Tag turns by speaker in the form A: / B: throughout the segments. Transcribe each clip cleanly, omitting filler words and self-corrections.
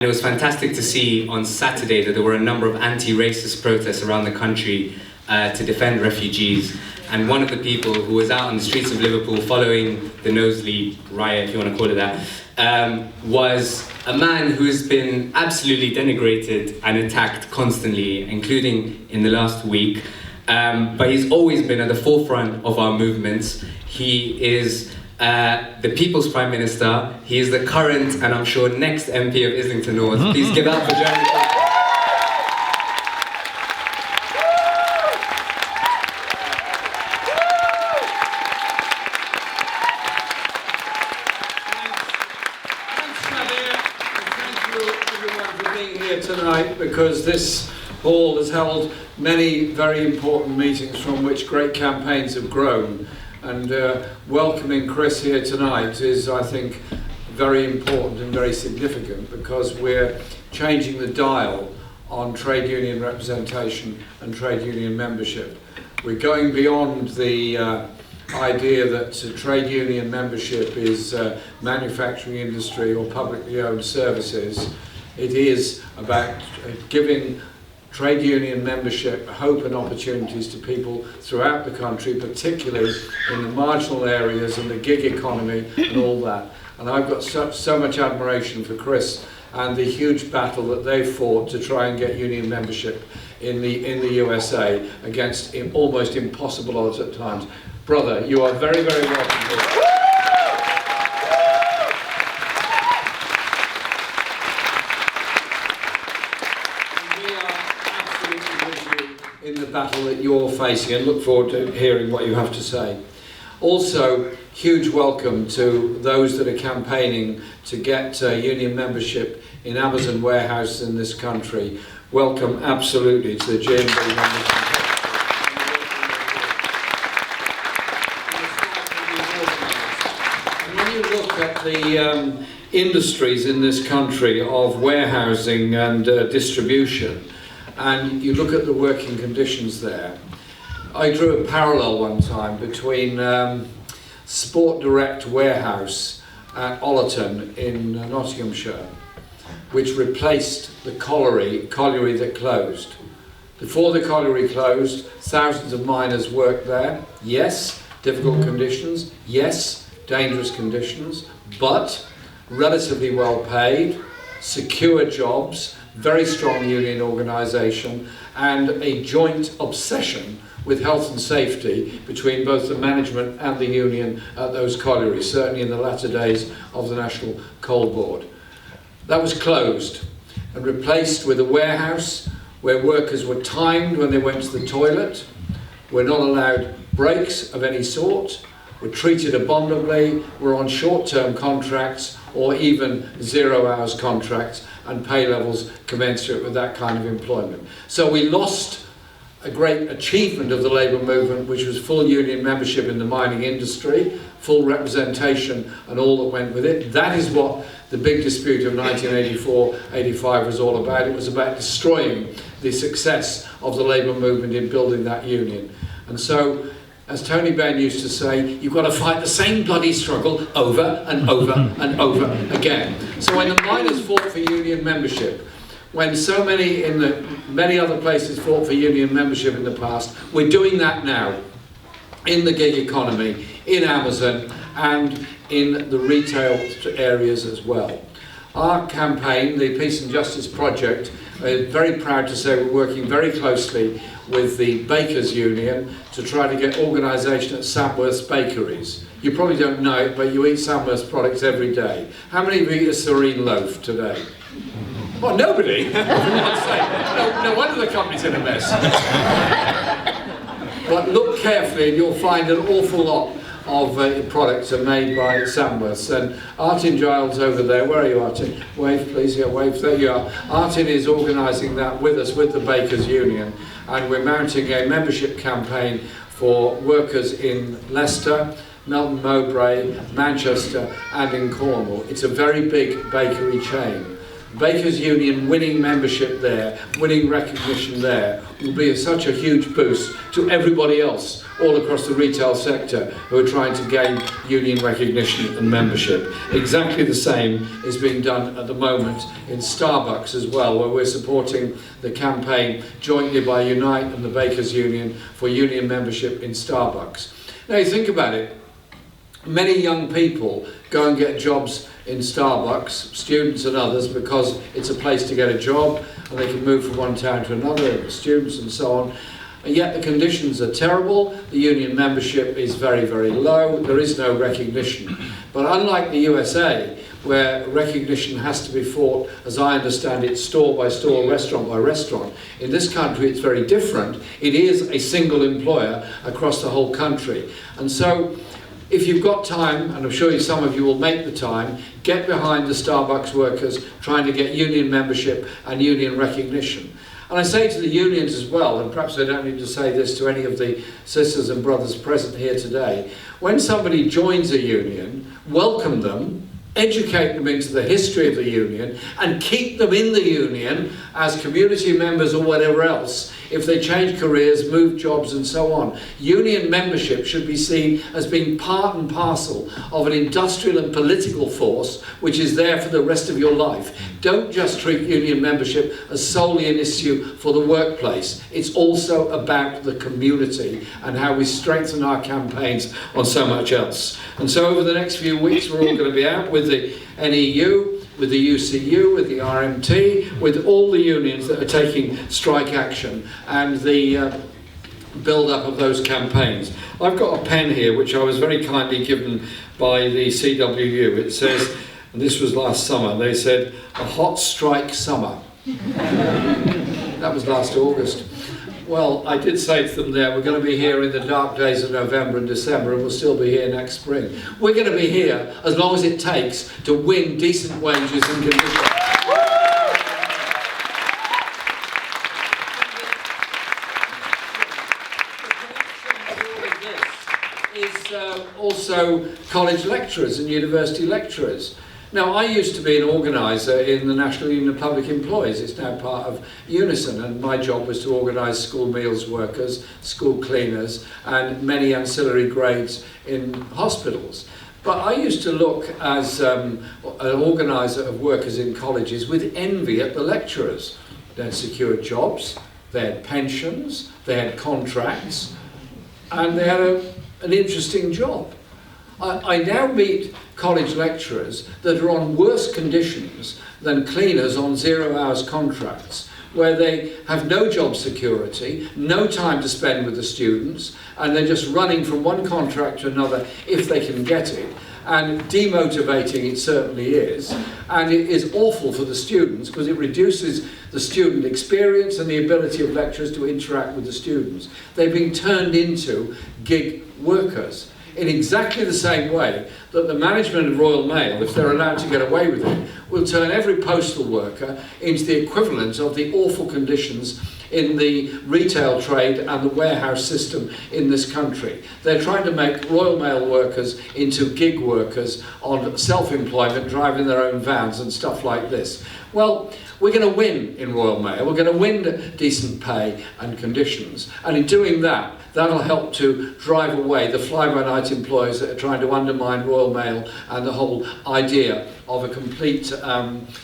A: It was fantastic to see on Saturday that there were a number of anti-racist protests around the country to defend refugees. And one of the people who was out on the streets of Liverpool following the Knowsley riot, if you want to call it that, was a man who has been absolutely denigrated and attacked constantly, including in the last week. But he's always been at the forefront of our movements. He is the People's Prime Minister. He is the current, and I'm sure next MP of Islington North. Please give it up for Jeremy Corbyn.
B: Tonight, because this hall has held many very important meetings from which great campaigns have grown, and welcoming Chris here tonight is, I think, very important and very significant, because we're changing the dial on trade union representation and trade union membership. We're going beyond the idea that trade union membership is manufacturing industry or publicly owned services. It is about giving trade union membership hope and opportunities to people throughout the country, particularly in the marginal areas and the gig economy and all that. And I've got so much admiration for Chris and the huge battle that they've fought to try and get union membership in the USA against almost impossible odds at times. Brother, you are very, very welcome here. In the battle that you're facing, and look forward to hearing what you have to say. Also, huge welcome to those that are campaigning to get union membership in Amazon warehouses in this country. Welcome absolutely to the GMB members. And when you look at the industries in this country of warehousing and distribution, and you look at the working conditions there, I drew a parallel one time between Sport Direct warehouse at Ollerton in Nottinghamshire, which replaced the colliery that closed. Before the colliery closed, thousands of miners worked there. Yes, difficult conditions. Yes, dangerous conditions, but relatively well paid, secure jobs, very strong union organisation, and a joint obsession with health and safety between both the management and the union at those collieries, certainly in the latter days of the National Coal Board. That was closed and replaced with a warehouse where workers were timed when they went to the toilet, were not allowed breaks of any sort, were treated abominably, were on short-term contracts or even 0 hours contracts, and pay levels commensurate with that kind of employment. So we lost a great achievement of the labour movement, which was full union membership in the mining industry, full representation and all that went with it. That is what the big dispute of 1984-85 was all about. It was about destroying the success of the labour movement in building that union. And so, as Tony Benn used to say, you've got to fight the same bloody struggle over and over and over again. So when the miners fought for union membership, when so many in the many other places fought for union membership in the past, we're doing that now in the gig economy, in Amazon, and in the retail areas as well. Our campaign, the Peace and Justice Project, we're very proud to say we're working very closely with the Bakers Union to try to get organisation at Samworth's bakeries. You probably don't know it, but you eat Samworth's products every day. How many of you eat a serene loaf today? Well, nobody. No wonder the company's in a mess. But look carefully and you'll find an awful lot of products are made by Samworth's. And Artin Giles over there, where are you, Artin? Wave please, yeah, wave, there you are. Artin is organising that with us, with the Bakers Union, and we're mounting a membership campaign for workers in Leicester, Melton Mowbray, Manchester and in Cornwall. It's a very big bakery chain. Bakers Union winning membership there, winning recognition there, will be such a huge boost to everybody else all across the retail sector who are trying to gain union recognition and membership. Exactly the same is being done at the moment in Starbucks as well, where we're supporting the campaign jointly by Unite and the Bakers Union for union membership in Starbucks. Now you think about it, many young people go and get jobs in Starbucks, students and others, because it's a place to get a job and they can move from one town to another, students and so on. And yet the conditions are terrible, the union membership is very, very low, there is no recognition. But unlike the USA, where recognition has to be fought, as I understand it, store by store, restaurant by restaurant, in this country it's very different. It is a single employer across the whole country. And so, if you've got time, and I'm sure some of you will make the time, get behind the Starbucks workers trying to get union membership and union recognition. And I say to the unions as well, and perhaps I don't need to say this to any of the sisters and brothers present here today, when somebody joins a union, welcome them, educate them into the history of the union, and keep them in the union as community members or whatever else if they change careers, move jobs and so on. Union membership should be seen as being part and parcel of an industrial and political force which is there for the rest of your life. Don't just treat union membership as solely an issue for the workplace. It's also about the community and how we strengthen our campaigns on so much else. And so over the next few weeks we're all going to be out with the NEU, with the UCU, with the RMT, with all the unions that are taking strike action and the build-up of those campaigns. I've got a pen here which I was very kindly given by the CWU. It says, and this was last summer, they said, a hot strike summer. That was last August. Well, I did say to them there, we're going to be here in the dark days of November and December, and we'll still be here next spring. We're going to be here as long as it takes to win decent wages and conditions. Is also college lecturers and university lecturers. Now, I used to be an organiser in the National Union of Public Employees. It's now part of Unison, and my job was to organise school meals workers, school cleaners, and many ancillary grades in hospitals. But I used to look as an organiser of workers in colleges with envy at the lecturers. They had secured jobs, they had pensions, they had contracts, and they had an interesting job. I now meet college lecturers that are on worse conditions than cleaners on 0 hours contracts, where they have no job security, no time to spend with the students, and they're just running from one contract to another if they can get it. And demotivating it certainly is, and it is awful for the students because it reduces the student experience and the ability of lecturers to interact with the students. They're being turned into gig workers in exactly the same way that the management of Royal Mail, if they're allowed to get away with it, will turn every postal worker into the equivalent of the awful conditions in the retail trade and the warehouse system in this country. They're trying to make Royal Mail workers into gig workers on self-employment, driving their own vans and stuff like this. Well, we're going to win in Royal Mail. We're going to win decent pay and conditions. And in doing that, that'll help to drive away the fly-by-night employers that are trying to undermine Royal Mail and the whole idea of a complete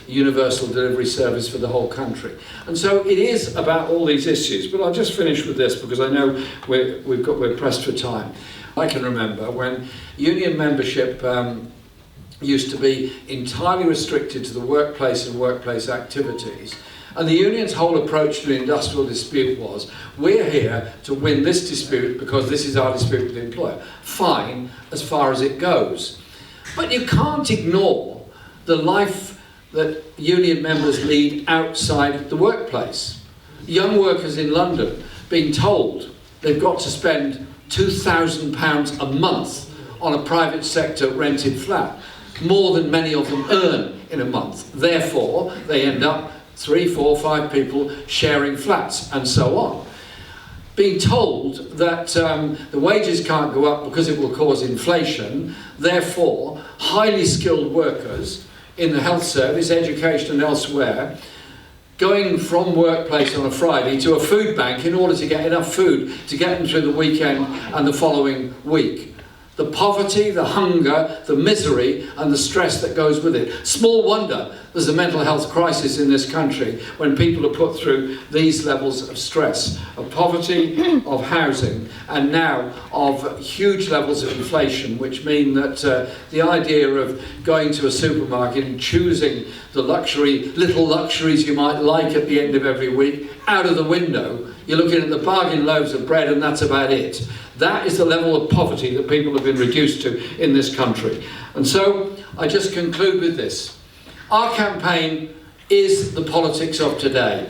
B: universal delivery service for the whole country. And so it is about all these issues. But I'll just finish with this because I know we're pressed for time. I can remember when union membership used to be entirely restricted to the workplace and workplace activities. And the union's whole approach to an industrial dispute was, we're here to win this dispute because this is our dispute with the employer. Fine, as far as it goes. But you can't ignore the life that union members lead outside the workplace. Young workers in London being told they've got to spend £2,000 a month on a private sector rented flat, more than many of them earn in a month. Therefore, they end up 3, 4, 5 people sharing flats and so on. Being told that the wages can't go up because it will cause inflation, therefore highly skilled workers in the health service, education and elsewhere, going from workplace on a Friday to a food bank in order to get enough food to get them through the weekend and the following week. The poverty, the hunger, the misery and the stress that goes with it. Small wonder there's a mental health crisis in this country when people are put through these levels of stress, of poverty, of housing, and now of huge levels of inflation, which mean that the idea of going to a supermarket and choosing the little luxuries you might like at the end of every week, out of the window. You're looking at the bargain loaves of bread and that's about it. That is the level of poverty that people have been reduced to in this country. And so I just conclude with this. Our campaign is the politics of today.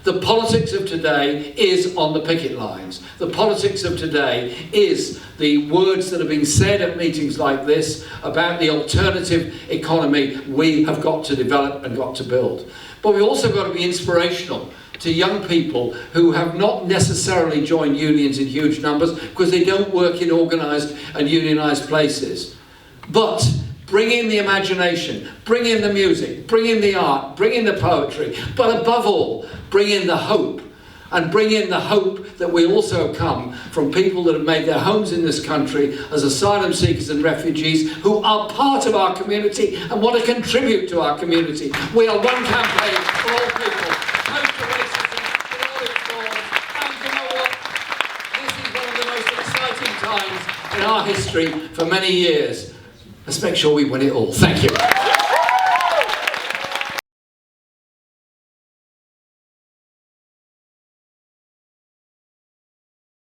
B: The politics of today is on the picket lines. The politics of today is the words that are being said at meetings like this about the alternative economy we have got to develop and got to build. But we've also got to be inspirational to young people who have not necessarily joined unions in huge numbers because they don't work in organised and unionised places. But bring in the imagination, bring in the music, bring in the art, bring in the poetry, but above all, bring in the hope. And bring in the hope that we also come from people that have made their homes in this country as asylum seekers and refugees who are part of our community and want to contribute to our community. We are one campaign for all people. No to racism in all its forms. And you know what? This is one of the most exciting times in our history for many years. Let's make sure we win it all. Thank you.